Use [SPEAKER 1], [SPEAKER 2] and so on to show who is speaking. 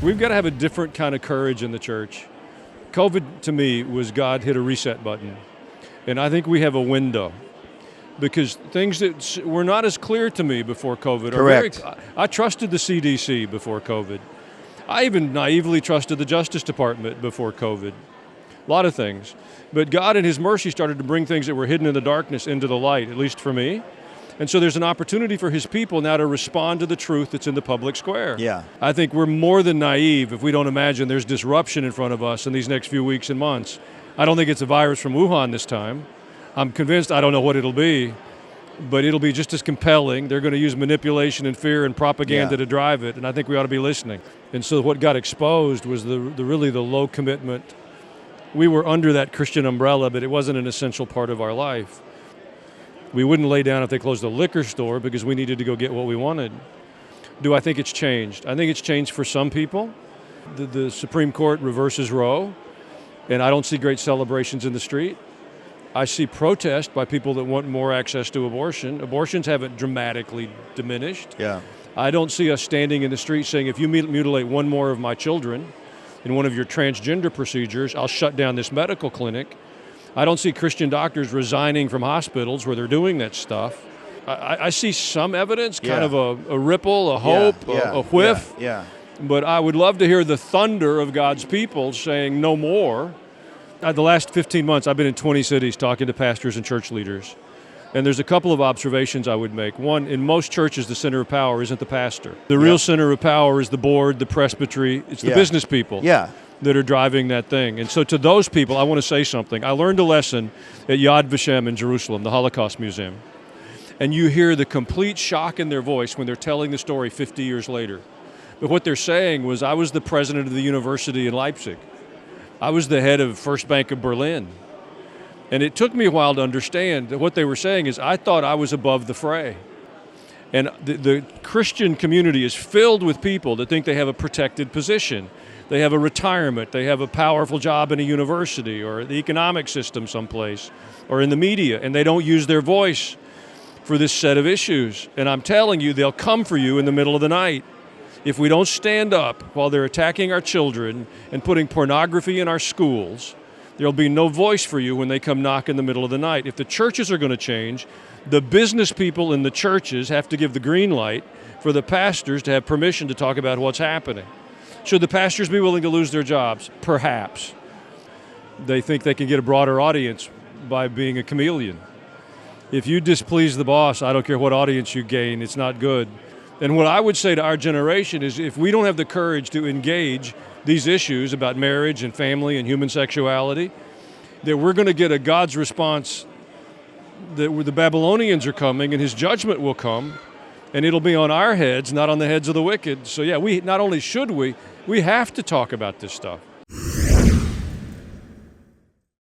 [SPEAKER 1] We've got to have a different kind of courage in the church. COVID, to me, was God hit a reset button. And I think we have a window. Because things that were not as clear to me before COVID.
[SPEAKER 2] Correct.
[SPEAKER 1] I trusted the CDC before COVID. I even naively trusted the Justice Department before COVID. A lot of things. But God in his mercy started to bring things that were hidden in the darkness into the light, at least for me. And so there's an opportunity for his people now to respond to the truth that's in the public square.
[SPEAKER 2] Yeah.
[SPEAKER 1] I think we're more than naive if we don't imagine there's disruption in front of us in these next few weeks and months. I don't think it's a virus from Wuhan this time. I'm convinced, I don't know what it'll be, but it'll be just as compelling. They're going to use manipulation and fear and propaganda to drive it, and I think we ought to be listening. And so what got exposed was really the low commitment. We were under that Christian umbrella, but it wasn't an essential part of our life. We wouldn't lay down if they closed the liquor store because we needed to go get what we wanted. Do I think it's changed? I think it's changed for some people. The Supreme Court reverses Roe, and I don't see great celebrations in the street. I see protest by people that want more access to abortion. Abortions haven't dramatically diminished.
[SPEAKER 2] Yeah.
[SPEAKER 1] I don't see us standing in the street saying, if you mutilate one more of my children in one of your transgender procedures, I'll shut down this medical clinic. I don't see Christian doctors resigning from hospitals where they're doing that stuff. I see some evidence, kind of a ripple, a hope, a whiff.
[SPEAKER 2] Yeah.
[SPEAKER 1] But I would love to hear the thunder of God's people saying no more. The last 15 months, I've been in 20 cities talking to pastors and church leaders. And there's a couple of observations I would make. One, in most churches, the center of power isn't the pastor. The real center of power is the board, the presbytery. It's the business people. That are driving that thing. And so to those people, I want to say something. I learned a lesson at Yad Vashem in Jerusalem, the Holocaust Museum. And you hear the complete shock in their voice when they're telling the story 50 years later. But what they're saying was, I was the president of the university in Leipzig. I was the head of First Bank of Berlin. And it took me a while to understand that what they were saying is, I thought I was above the fray. And the Christian community is filled with people that think they have a protected position. They have a retirement, they have a powerful job in a university or the economic system someplace or in the media, and they don't use their voice for this set of issues. And I'm telling you, they'll come for you in the middle of the night. If we don't stand up while they're attacking our children and putting pornography in our schools, there'll be no voice for you when they come knock in the middle of the night. If the churches are going to change, the business people in the churches have to give the green light for the pastors to have permission to talk about what's happening. Should the pastors be willing to lose their jobs? Perhaps. They think they can get a broader audience by being a chameleon. If you displease the boss, I don't care what audience you gain, it's not good. And what I would say to our generation is, if we don't have the courage to engage these issues about marriage and family and human sexuality, that we're going to get a God's response that the Babylonians are coming and his judgment will come, and it'll be on our heads, not on the heads of the wicked. So we not only should we have to talk about this stuff.